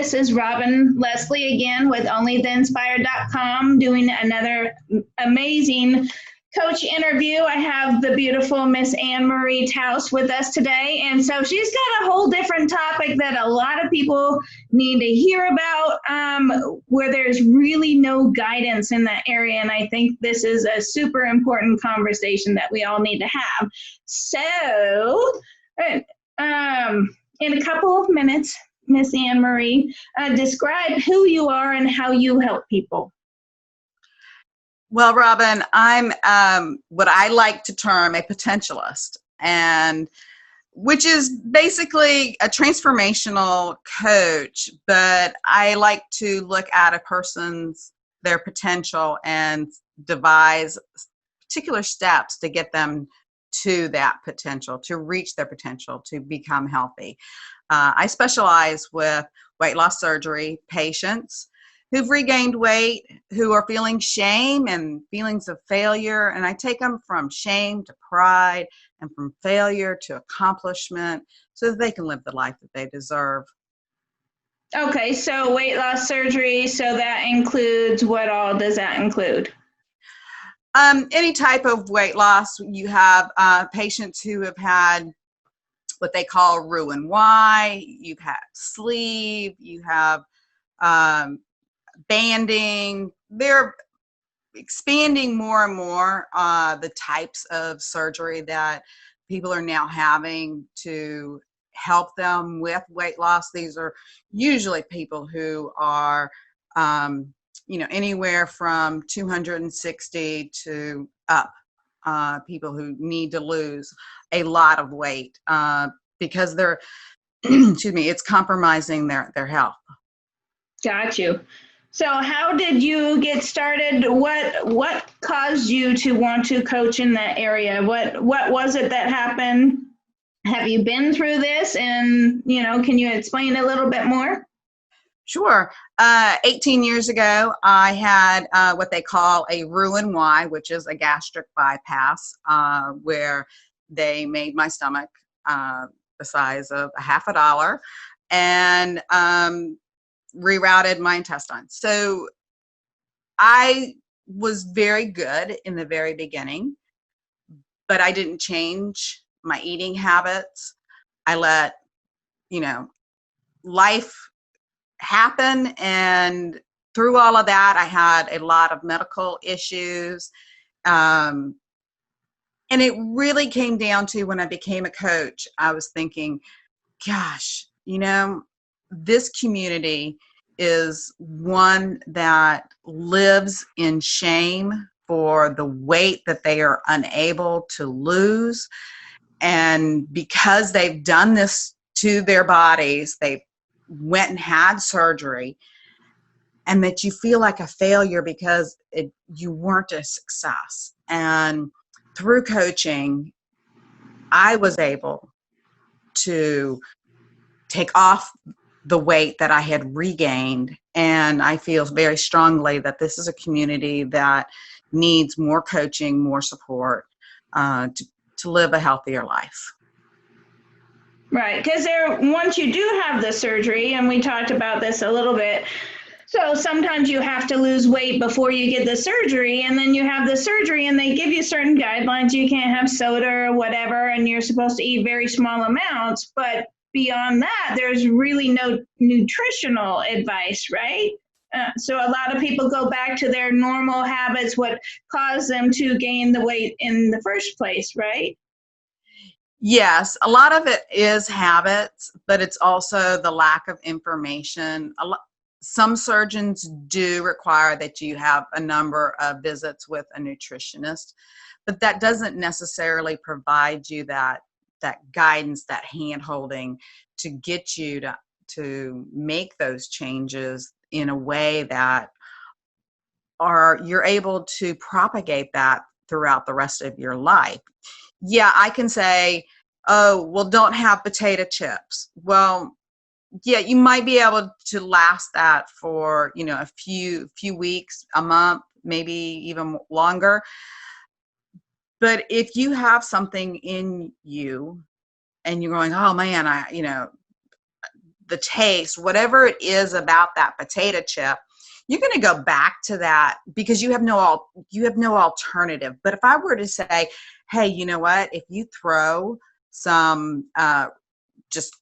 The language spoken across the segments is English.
This is Robyn Leslie again with onlytheinspired.com doing another amazing coach interview. I have the beautiful Miss Anne-Marie Tauss with us today. And so she's got a whole different topic that a lot of people need to hear about, where there's really no guidance in that area. And I think this is a super important conversation that we all need to have. So, in a couple of minutes, Miss Anne-Marie, describe who you are and how you help people. Well, Robyn, I'm what I like to term a potentialist, and which is basically a transformational coach, but I like to look at a person's their potential and devise particular steps to get them to that potential, to reach their potential, to become healthy. I specialize with weight loss surgery patients who've regained weight, who are feeling shame and feelings of failure, and I take them from shame to pride and from failure to accomplishment so that they can live the life that they deserve. Okay, so weight loss surgery, so that includes, what all does that include? Any type of weight loss. You have patients who have had what they call Roux-en-Y, you've had sleeve, you have banding. They're expanding more and more the types of surgery that people are now having to help them with weight loss. These are usually people who are anywhere from 260 to up, people who need to lose a lot of weight because they're excuse me, it's compromising their health. Got you. So how did you get started? What caused you to want to coach in that area? What was it that happened? Have you been through this? And, can you explain a little bit more? Sure. 18 years ago, I had what they call a Roux-en-Y, which is a gastric bypass, where they made my stomach the size of a half a dollar and rerouted my intestines. So I was very good in the very beginning, but I didn't change my eating habits. I let, life happen. And through all of that, I had a lot of medical issues. And it really came down to when I became a coach, I was thinking, gosh, this community is one that lives in shame for the weight that they are unable to lose. And because they've done this to their bodies, they went and had surgery, and that you feel like a failure because you weren't a success. And through coaching, I was able to take off the weight that I had regained. And I feel very strongly that this is a community that needs more coaching, more support to live a healthier life. Right, because once you do have the surgery, and we talked about this a little bit, so sometimes you have to lose weight before you get the surgery, and then you have the surgery and they give you certain guidelines. You can't have soda or whatever, and you're supposed to eat very small amounts, but beyond that, there's really no nutritional advice, right? So a lot of people go back to their normal habits, what caused them to gain the weight in the first place, right? Yes, a lot of it is habits, but it's also the lack of information. Some surgeons do require that you have a number of visits with a nutritionist, but that doesn't necessarily provide you that guidance, that hand-holding to get you to make those changes in a way that you're able to propagate that throughout the rest of your life. Yeah, I can say, oh, well, don't have potato chips. Well, yeah, you might be able to last that for, a few weeks, a month, maybe even longer. But if you have something in you and you're going, oh man, the taste, whatever it is about that potato chip, you're going to go back to that because you have no alternative. But if I were to say, hey, you know what, if you throw some just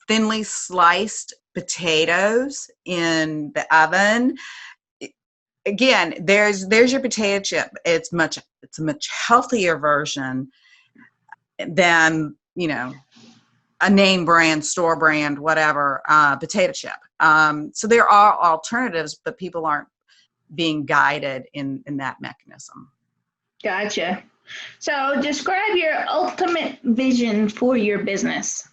thinly sliced potatoes in the oven, again, there's your potato chip. It's a much healthier version than, you know, a name brand, store brand, whatever, potato chip. So there are alternatives, but people aren't being guided in that mechanism. Gotcha. So describe your ultimate vision for your business.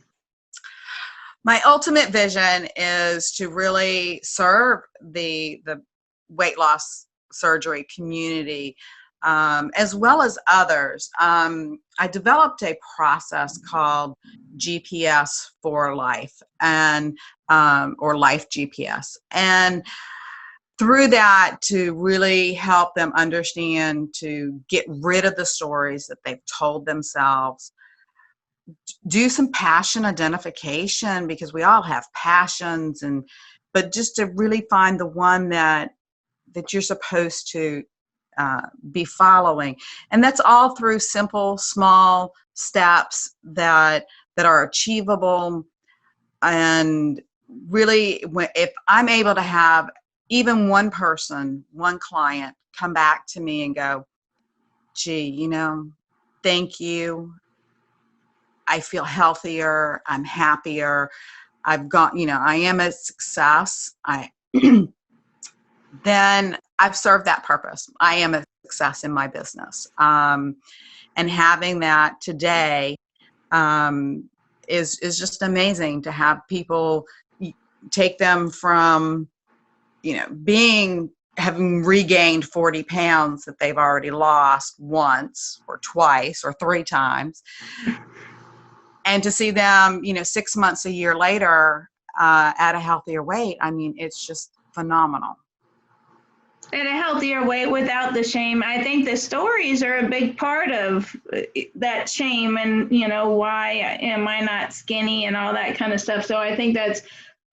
My ultimate vision is to really serve the weight loss surgery community, as well as others. I developed a process called GPS for Life, and or Life GPS, and through that, to really help them understand, to get rid of the stories that they've told themselves, do some passion identification, because we all have passions, but just to really find the one that you're supposed to be following. And that's all through simple, small steps that are achievable. And really, if I'm able to have even one person, one client come back to me and go, gee, you know, thank you. I feel healthier. I'm happier. I've got, you know, I am a success. Then I've served that purpose. I am a success in my business. And having that today is just amazing, to have people take them from, you know, having regained 40 pounds that they've already lost once or twice or 3 times, and to see them, you know, 6 months, a year later, at a healthier weight. I mean, it's just phenomenal. At a healthier weight without the shame. I think the stories are a big part of that shame, and, you know, why am I not skinny and all that kind of stuff. So I think that's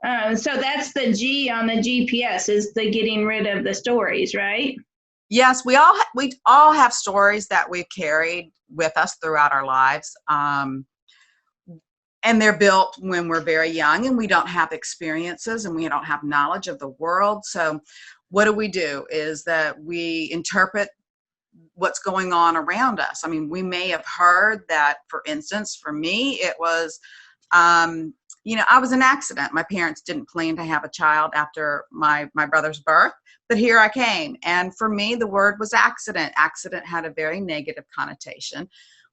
the G on the GPS, is the getting rid of the stories, right? Yes, we all have stories that we've carried with us throughout our lives. And they're built when we're very young, and we don't have experiences, and we don't have knowledge of the world. So what do is that we interpret what's going on around us. I mean, we may have heard that, for instance, for me, it was, you know, I was an accident. My parents didn't plan to have a child after my brother's birth, but here I came. And for me, the word was accident. Accident had a very negative connotation,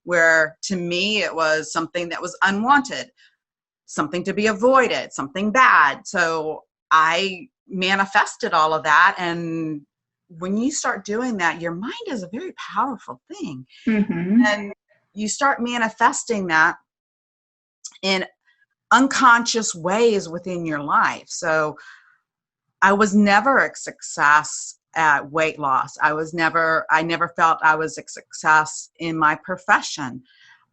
where to me it was something that was unwanted, something to be avoided, something bad. So I manifested all of that. And when you start doing that, your mind is a very powerful thing. Mm-hmm. And you start manifesting that in unconscious ways within your life. So I was never a success at weight loss. I never felt I was a success in my profession.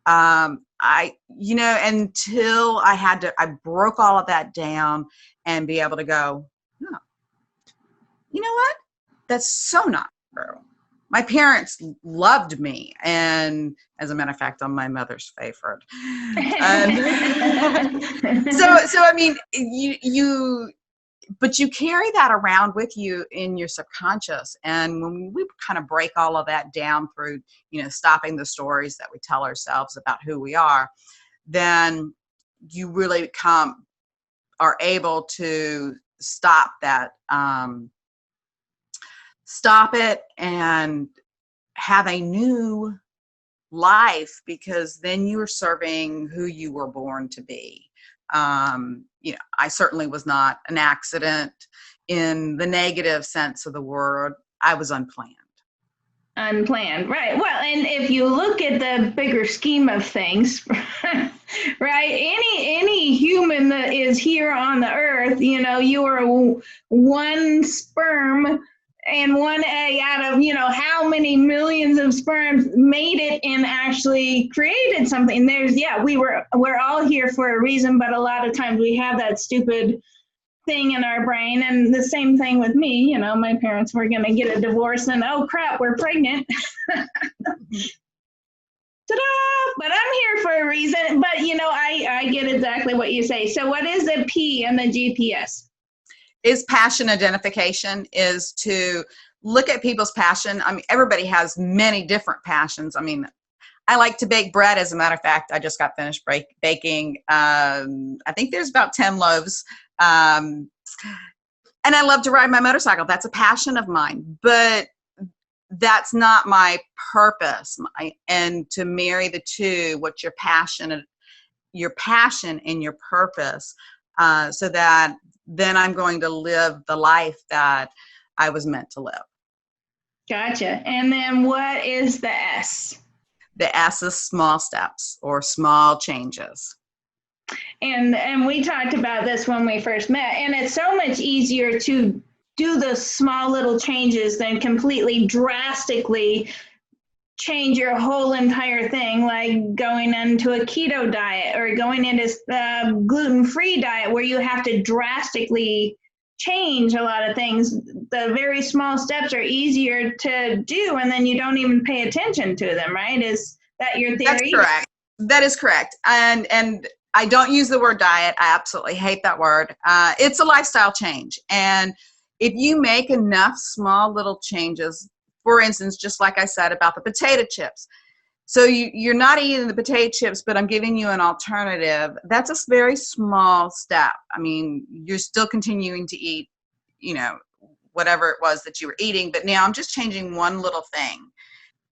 Until I broke all of that down and be able to go, no, you know what? That's so not true. My parents loved me, and as a matter of fact, I'm my mother's favorite. So I mean, but you carry that around with you in your subconscious. And when we kind of break all of that down through, you know, stopping the stories that we tell ourselves about who we are, then you really are able to stop that, stop it, and have a new life, because then you're serving who you were born to be. You know, I certainly was not an accident in the negative sense of the word. I was unplanned. Unplanned, right. Well, and if you look at the bigger scheme of things, right, any human that is here on the earth, you know, you are one sperm and one egg out of, how many millions of sperms made it and actually created something. We're all here for a reason, but a lot of times we have that stupid thing in our brain. And the same thing with me, my parents were going to get a divorce and, oh crap, we're pregnant. Ta-da! But I'm here for a reason. But, I get exactly what you say. So what is the P in the GPS? Is passion identification, is to look at people's passion. I mean, everybody has many different passions. I mean, I like to bake bread. As a matter of fact, I just got finished baking. I think there's about 10 loaves. And I love to ride my motorcycle. That's a passion of mine. But that's not my purpose. And to marry the two, what's your passion and your purpose, so that then I'm going to live the life that I was meant to live. Gotcha. And then what is the S? The S is small steps or small changes. And we talked about this when we first met, and it's so much easier to do the small little changes than completely drastically change your whole entire thing, like going into a keto diet or going into a gluten-free diet where you have to drastically change a lot of things. The very small steps are easier to do, and then you don't even pay attention to them, right? Is that your theory? That's correct. That is correct. And I don't use the word diet. I absolutely hate that word. It's a lifestyle change. And if you make enough small little changes, for instance, just like I said about the potato chips. So you're not eating the potato chips, but I'm giving you an alternative. That's a very small step. I mean, you're still continuing to eat, whatever it was that you were eating, but now I'm just changing one little thing.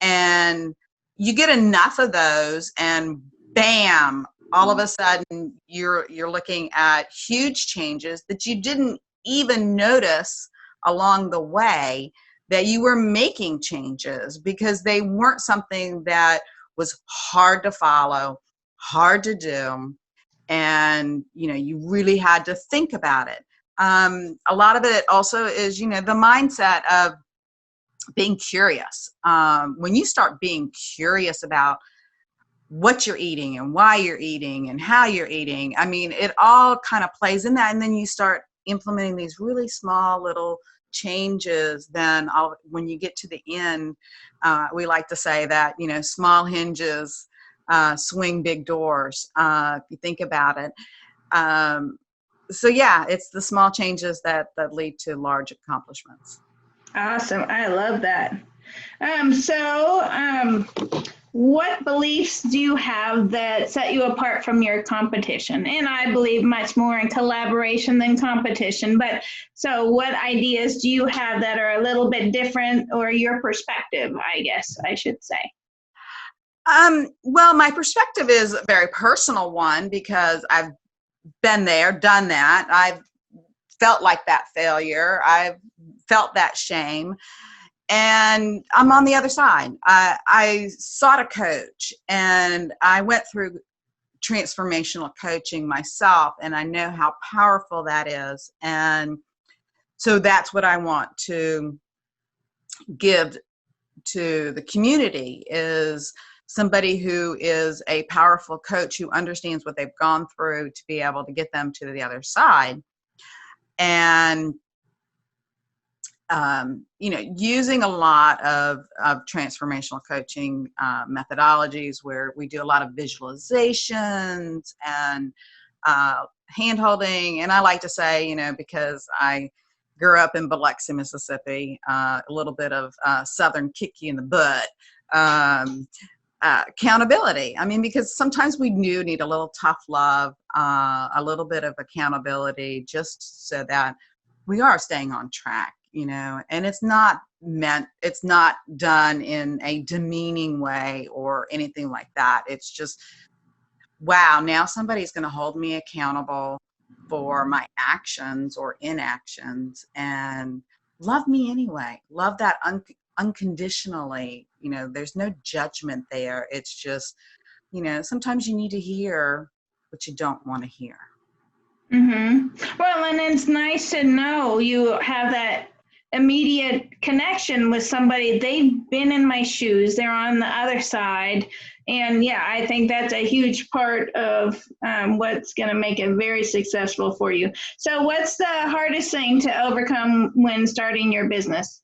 And you get enough of those and bam, all of a sudden you're looking at huge changes that you didn't even notice along the way that you were making changes, because they weren't something that was hard to follow, hard to do, and you really had to think about it. A lot of it also is the mindset of being curious. When you start being curious about what you're eating and why you're eating and how you're eating, I mean, it all kind of plays in that, and then you start implementing these really small little changes. Then when you get to the end, we like to say that small hinges swing big doors, if you think about it. So yeah, it's the small changes that lead to large accomplishments. Awesome. I love that. What beliefs do you have that set you apart from your competition? And I believe much more in collaboration than competition. But so what ideas do you have that are a little bit different, or your perspective, I guess I should say? Well, my perspective is a very personal one, because I've been there, done that. I've felt like that failure. I've felt that shame. And I'm on the other side. I sought a coach, and I went through transformational coaching myself, and I know how powerful that is. And so that's what I want to give to the community, is somebody who is a powerful coach who understands what they've gone through to be able to get them to the other side. And using a lot of transformational coaching methodologies, where we do a lot of visualizations and hand holding. And I like to say, because I grew up in Biloxi, Mississippi, a little bit of Southern kick you in the butt. Accountability. I mean, because sometimes we do need a little tough love, a little bit of accountability, just so that we are staying on track. And it's not done in a demeaning way or anything like that. It's just, wow, now somebody's going to hold me accountable for my actions or inactions, and love me anyway. Love that unconditionally. There's no judgment there. It's just, sometimes you need to hear what you don't want to hear. Mm-hmm. Well, and it's nice to know you have that immediate connection with somebody. They've been in my shoes, they're on the other side. And yeah, I think that's a huge part of what's going to make it very successful for you. So what's the hardest thing to overcome when starting your business?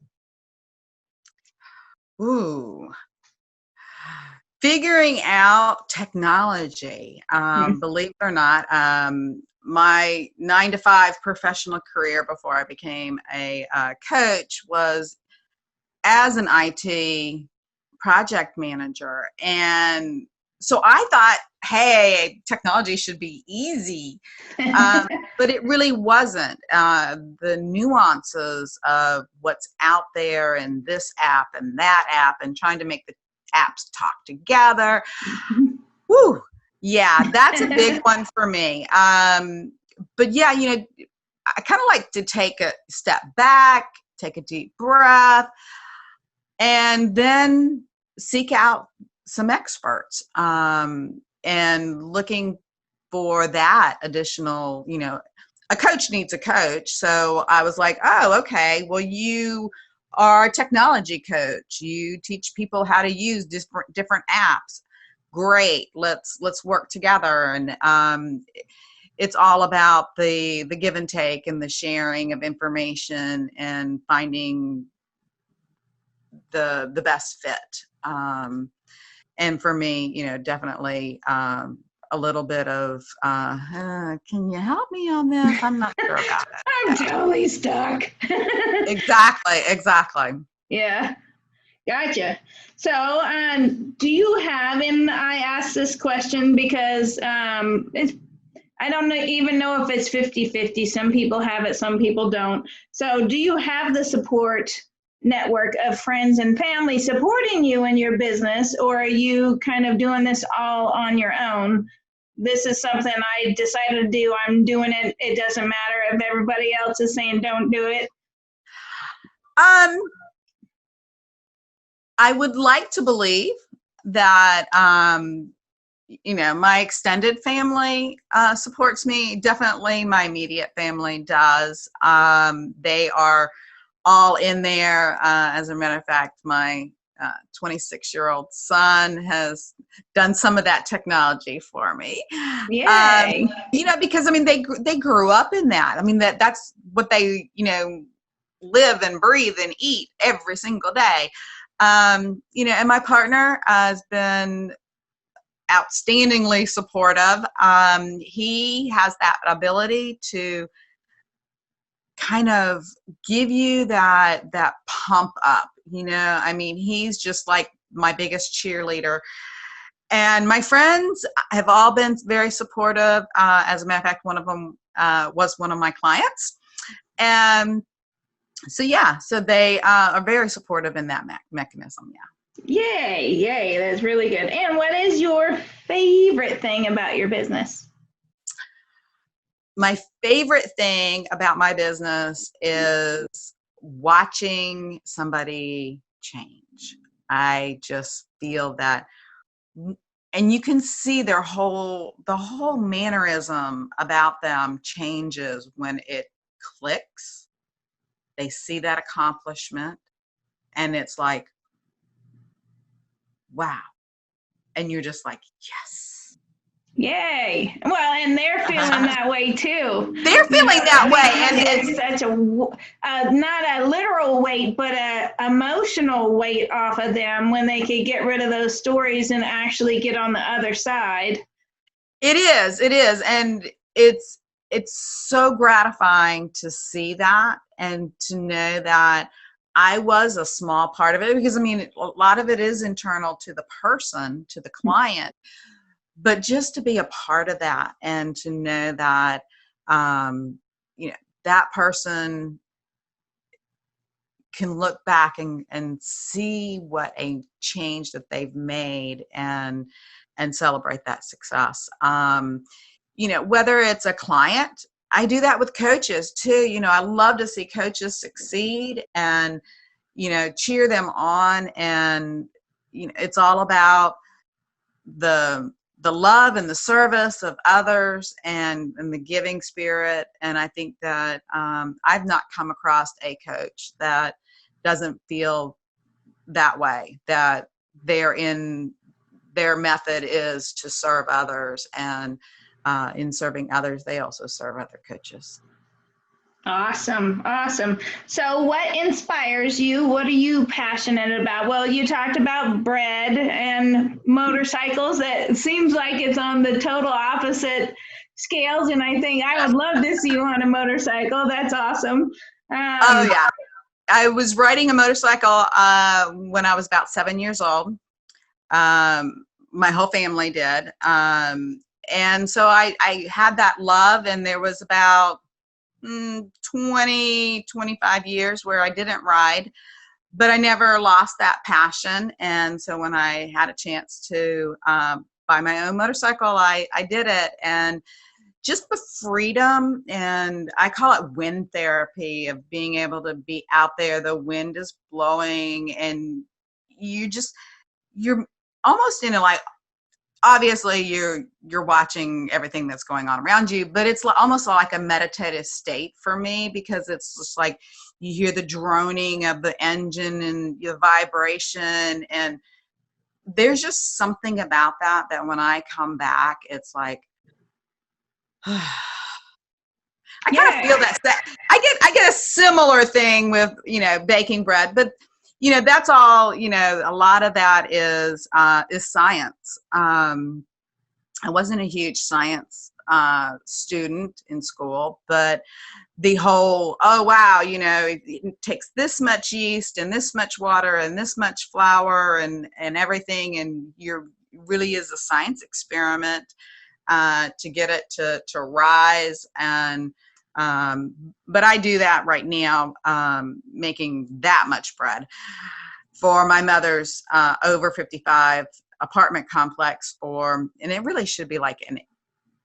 Ooh, figuring out technology. Believe it or not, my 9-to-5 professional career before I became a coach was as an IT project manager. And so I thought, hey, technology should be easy. But it really wasn't. The nuances of what's out there and this app and that app and trying to make the apps talk together. Woo! Yeah, that's a big one for me. But yeah, I kind of like to take a step back, take a deep breath, and then seek out some experts, and looking for that additional, a coach needs a coach. So I was like, oh, okay, well, you are a technology coach. You teach people how to use different apps. Great. Let's work together. And it's all about the give and take and the sharing of information and finding the best fit. And for me, definitely a little bit of, can you help me on this? I'm not sure about it. I'm totally stuck. Exactly. Yeah, gotcha. So do you have, and I asked this question because I don't even know if it's 50-50. Some people have it, some people don't. So do you have the support network of friends and family supporting you in your business, or are you kind of doing this all on your own? This is something I decided to do. I'm doing it. It doesn't matter if everybody else is saying don't do it. I would like to believe that my extended family supports me. Definitely my immediate family does. They are all in there. As a matter of fact, my 26-year-old son has done some of that technology for me. Yay. Because they grew up in that. That's what they live and breathe and eat every single day. And my partner has been outstandingly supportive. He has that ability to kind of give you that pump up, he's just like my biggest cheerleader. And my friends have all been very supportive. As a matter of fact, one of them was one of my clients. And so they are very supportive in that mechanism. Yay, that's really good. And what is your favorite thing about your business? My favorite thing about my business is watching somebody change. I just feel that, and you can see the whole mannerism about them changes when it clicks. They see that accomplishment and it's like, wow. And you're just like, yes. Yay. Well, and they're feeling that way too. They're feeling that way. And it's such a, not a literal weight, but a emotional weight off of them when they could get rid of those stories and actually get on the other side. It is. And it's so gratifying to see that and to know that I was a small part of it, because a lot of it is internal to the person, to the client. But just to be a part of that and to know that, that person can look back and see what a change that they've made and celebrate that success. Whether it's a client, I do that with coaches too. I love to see coaches succeed and, cheer them on. And, it's all about the the love and the service of others and the giving spirit. And I think that I've not come across a coach that doesn't feel that way, that their method is to serve others, and in serving others, they also serve other coaches. Awesome. Awesome. So what inspires you? What are you passionate about? Well, you talked about bread and motorcycles. That seems like it's on the total opposite scales. And I think I would love to see you on a motorcycle. That's awesome. Oh yeah. I was riding a motorcycle when I was about 7 years old. My whole family did. And so I had that love, and there was about 20, 25 years where I didn't ride, but I never lost that passion. And so when I had a chance to buy my own motorcycle, I did it. And just the freedom, and I call it wind therapy, of being able to be out there, the wind is blowing, and you're almost in a, like, obviously you're watching everything that's going on around you, but it's almost like a meditative state for me, because it's just like you hear the droning of the engine and the vibration, and there's just something about that when I come back, it's like I kind of feel that. I get a similar thing with, baking bread, but that's all, a lot of that is science. I wasn't a huge science student in school, but the whole, oh wow, it takes this much yeast and this much water and this much flour and everything, and really is a science experiment to get it to rise. And but I do that right now, making that much bread for my mother's over 55 apartment complex, and it really should be like an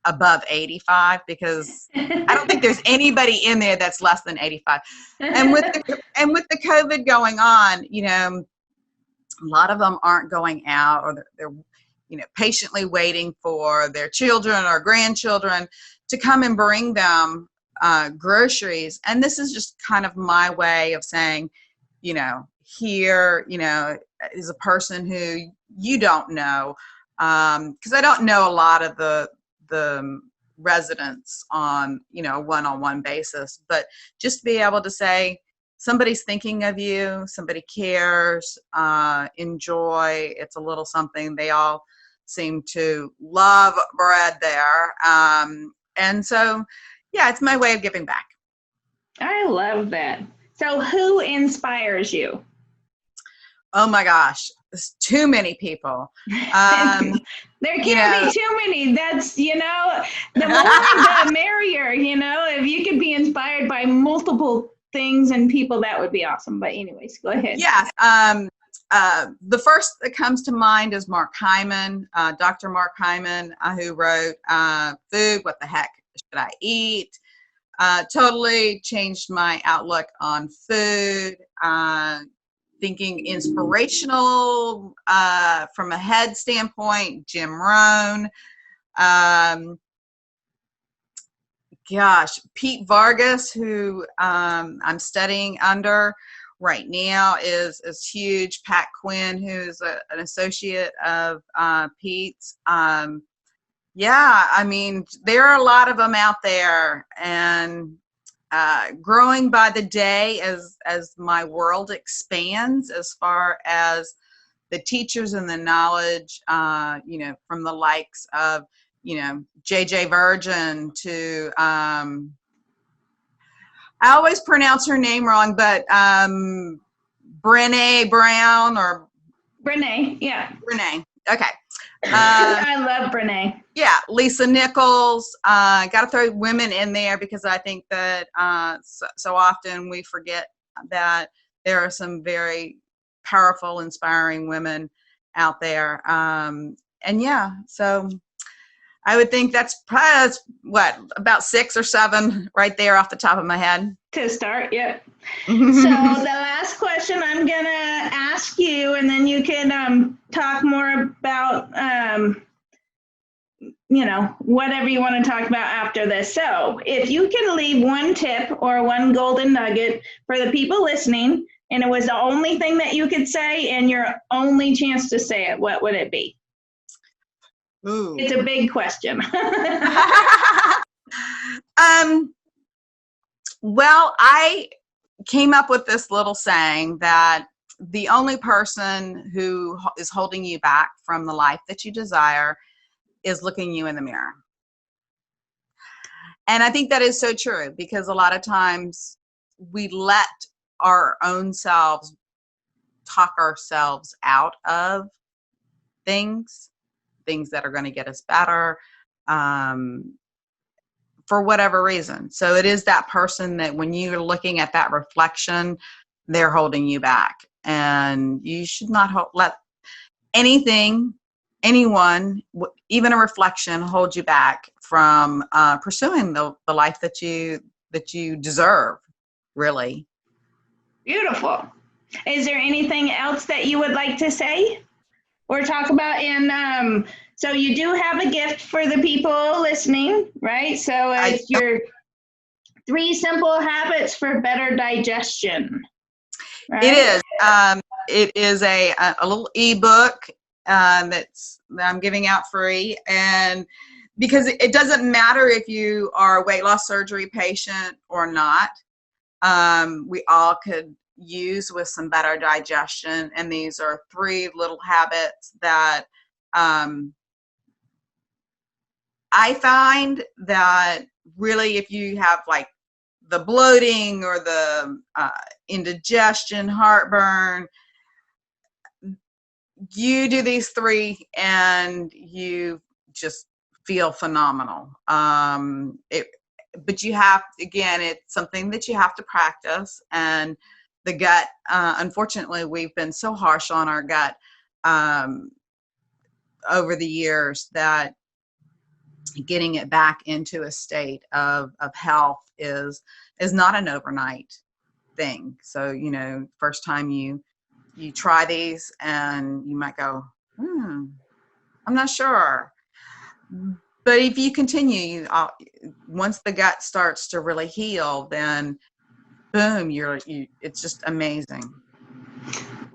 above 85, because I don't think there's anybody in there that's less than 85. And with the COVID going on, a lot of them aren't going out, or they're patiently waiting for their children or grandchildren to come and bring them groceries. And this is just kind of my way of saying, here, is a person who you don't know, because I don't know a lot of the residents on, one-on-one basis, but just to be able to say, somebody's thinking of you, somebody cares, enjoy. It's a little something. They all seem to love bread there. And so, yeah, it's my way of giving back. I love that. So who inspires you? Oh my gosh, there's too many people. There can't be too many. That's, the more the merrier, if you could be inspired by multiple things and people, that would be awesome. But anyways, go ahead. Yes. The first that comes to mind is Mark Hyman, Dr. Mark Hyman, who wrote Food, What the Heck Should I Eat? Totally changed my outlook on food. Thinking inspirational from a head standpoint, Jim Rohn. Pete Vargas, who I'm studying under right now, is huge. Pat Quinn, who's an associate of Pete's. There are a lot of them out there, and growing by the day as my world expands, as far as the teachers and the knowledge, from the likes of, J.J. Virgin to, I always pronounce her name wrong, but Brené Brown, or Brené, yeah. Brené, okay. I love Brené. Yeah, Lisa Nichols. Got to throw women in there, because I think that so often we forget that there are some very powerful, inspiring women out there. So I would think that's about 6 or 7 right there off the top of my head. To start, yep. So the last question I'm going to ask you, and then you can talk more about whatever you want to talk about after this. So if you can leave one tip or one golden nugget for the people listening, and it was the only thing that you could say and your only chance to say it, what would it be? Ooh. It's a big question. Well, I came up with this little saying that the only person who is holding you back from the life that you desire is looking you in the mirror. And I think that is so true, because a lot of times we let our own selves talk ourselves out of things that are going to get us better, for whatever reason. So it is that person that when you're looking at that reflection, they're holding you back. And you should not let anyone, even a reflection, hold you back from pursuing the life that you deserve, really. Beautiful. Is there anything else that you would like to say or talk about? So you do have a gift for the people listening, right? So it's your 3 simple habits for better digestion. Right? It is. It is a little ebook that I'm giving out free, and because it doesn't matter if you are a weight loss surgery patient or not, we all could use with some better digestion. And these are 3 little habits that I find that really, if you have like the bloating or the indigestion, heartburn, you do these 3 and you just feel phenomenal. But you have, again, it's something that you have to practice. And the gut, unfortunately, we've been so harsh on our gut over the years that getting it back into a state of health is not an overnight thing. So, first time you try these and you might go, I'm not sure. But if you continue, once the gut starts to really heal, then boom, it's just amazing.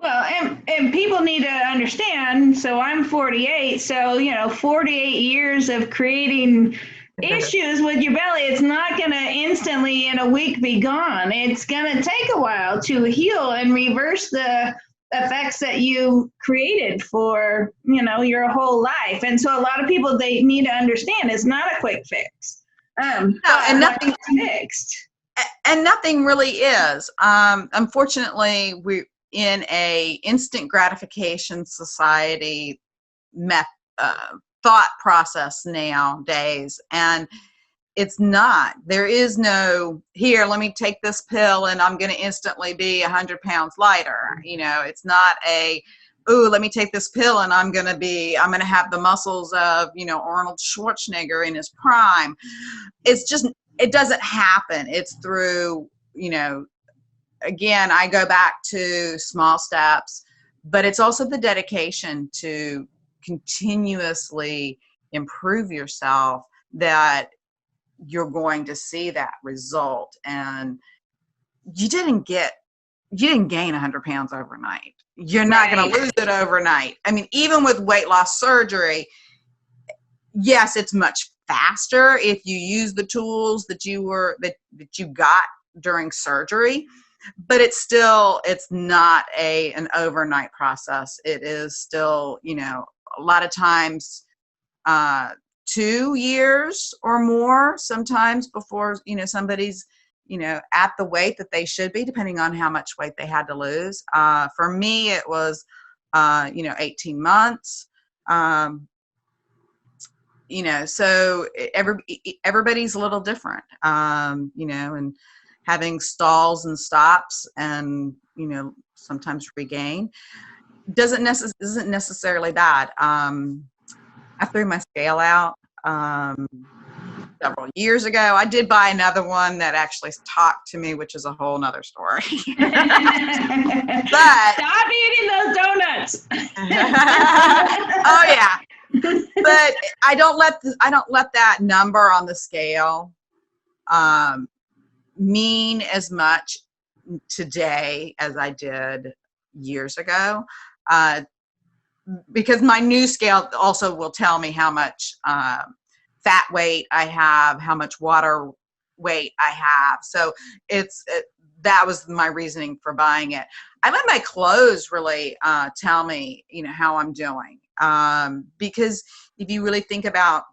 Well, and people need to understand, so I'm 48, so 48 years of creating issues with your belly, it's not going to instantly in a week be gone. It's going to take a while to heal and reverse the effects that you created for your whole life. And so a lot of people, they need to understand it's not a quick fix. No, and nothing fixed. And nothing really is. Unfortunately, we're in a instant gratification society thought process nowadays, and it's not. There is no, here, let me take this pill and I'm going to instantly be 100 pounds lighter. It's not ooh, let me take this pill and I'm going to have the muscles of, Arnold Schwarzenegger in his prime. It's just, it doesn't happen. It's through, again, I go back to small steps, but it's also the dedication to continuously improve yourself that you're going to see that result. And you didn't gain 100 pounds overnight. You're not going to lose it overnight. I mean, even with weight loss surgery, yes, it's much faster if you use the tools that you got during surgery, but it's not an overnight process. It is still, a lot of times 2 years or more sometimes before somebody's at the weight that they should be, depending on how much weight they had to lose. For me, it was 18 months. So everybody's a little different, and having stalls and stops and, sometimes regain isn't necessarily bad. I threw my scale out several years ago. I did buy another one that actually talked to me, which is a whole nother story. But stop eating those donuts. Oh yeah. But I don't let that number on the scale mean as much today as I did years ago, because my new scale also will tell me how much fat weight I have, how much water weight I have. So that was my reasoning for buying it. I let my clothes really tell me, how I'm doing. Because if you really think about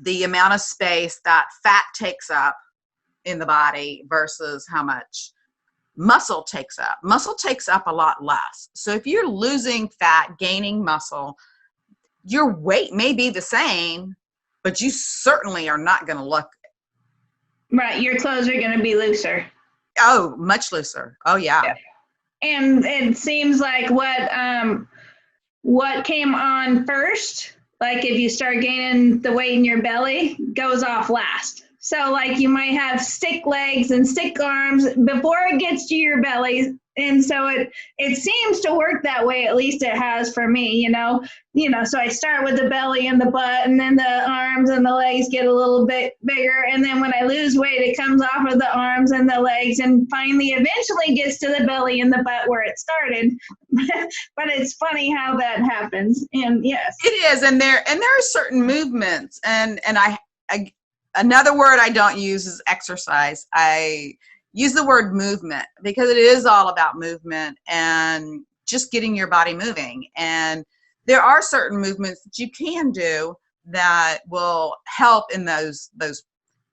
the amount of space that fat takes up in the body versus how much muscle takes up a lot less. So if you're losing fat, gaining muscle, your weight may be the same, but you certainly are not going to look. Right. Your clothes are going to be looser. Oh, much looser. Oh, yeah. And it seems like what came on first, like if you start gaining the weight in your belly, goes off last. So like you might have stick legs and stick arms before it gets to your belly. And so it seems to work that way, at least it has for me, so I start with the belly and the butt, and then the arms and the legs get a little bit bigger. And then when I lose weight, it comes off of the arms and the legs and finally eventually gets to the belly and the butt where it started. But it's funny how that happens. And yes. It is. And there are certain movements, and I another word I don't use is exercise. I use the word movement because it is all about movement and just getting your body moving. And there are certain movements that you can do that will help in those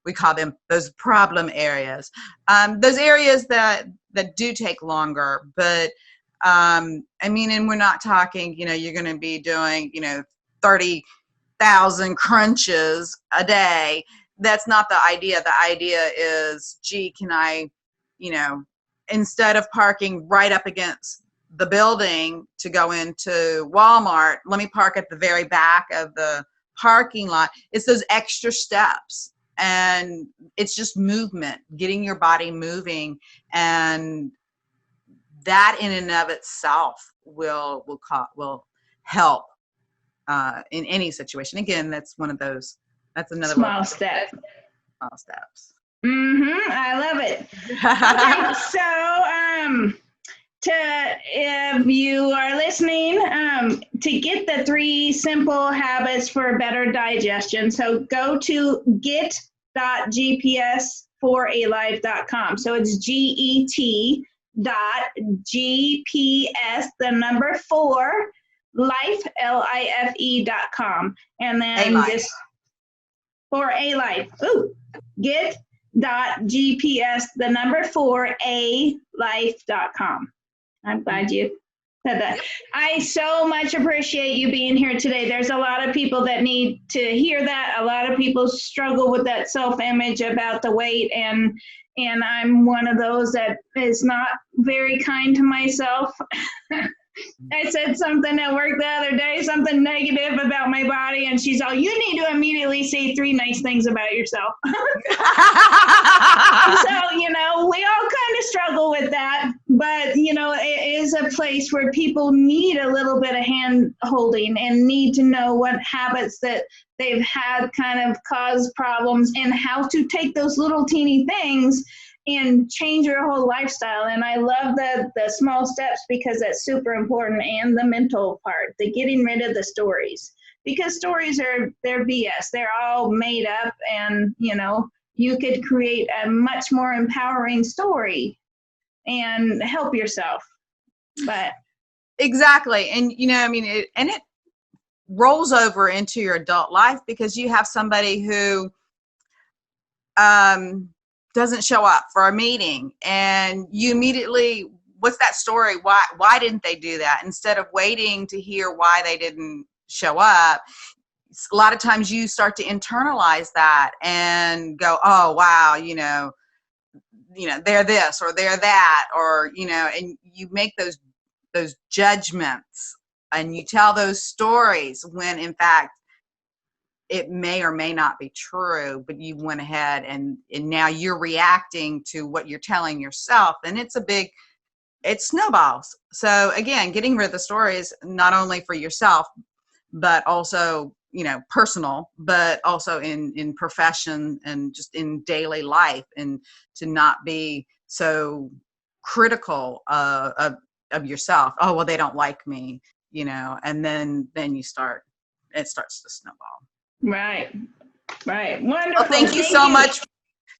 we call them those problem areas. Those areas that do take longer, but and we're not talking, you're going to be doing, 30,000 crunches a day. That's not the idea. The idea is, gee, can I, instead of parking right up against the building to go into Walmart, let me park at the very back of the parking lot. It's those extra steps, and it's just movement, getting your body moving, and that in and of itself will help in any situation. Again, that's another small step. Small steps. I love it. Okay, so if you are listening, to get the 3 simple habits for better digestion, so go to get.gps4alife.com. So it's get.gps, the number 4, life, life.com. And then this for a life. Ooh, get.gps, the number 4, alife.com. I'm glad you said that. Yep. I so much appreciate you being here today. There's a lot of people that need to hear that. A lot of people struggle with that self-image about the weight, and I'm one of those that is not very kind to myself. I said something at work the other day, something negative about my body, and she's all, you need to immediately say 3 nice things about yourself. So, we all kind of struggle with that, but, it is a place where people need a little bit of hand holding and need to know what habits that they've had kind of cause problems and how to take those little teeny things and change your whole lifestyle. And I love the small steps because that's super important, and the mental part, the getting rid of the stories, because stories they're BS. They're all made up, and you could create a much more empowering story and help yourself. But exactly. And it rolls over into your adult life because you have somebody who doesn't show up for a meeting, and you immediately, what's that story? Why didn't they do that? Instead of waiting to hear why they didn't show up, a lot of times you start to internalize that and go, oh, wow, they're this or they're that, or, and you make those judgments and you tell those stories when in fact it may or may not be true, but you went ahead and now you're reacting to what you're telling yourself, and it snowballs. So again, getting rid of the stories, not only for yourself, but also, you know, personal, but also in profession and just in daily life, and to not be so critical of yourself. Oh, well, they don't like me, you know, and then it starts to snowball. Right. Right. Well, Wonderful. thank you so much.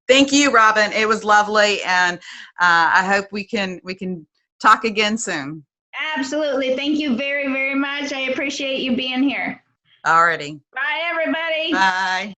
Thank you, Robyn. It was lovely, and I hope we can talk again soon. Absolutely. Thank you very, very much. I appreciate you being here. Alrighty. Bye, everybody. Bye.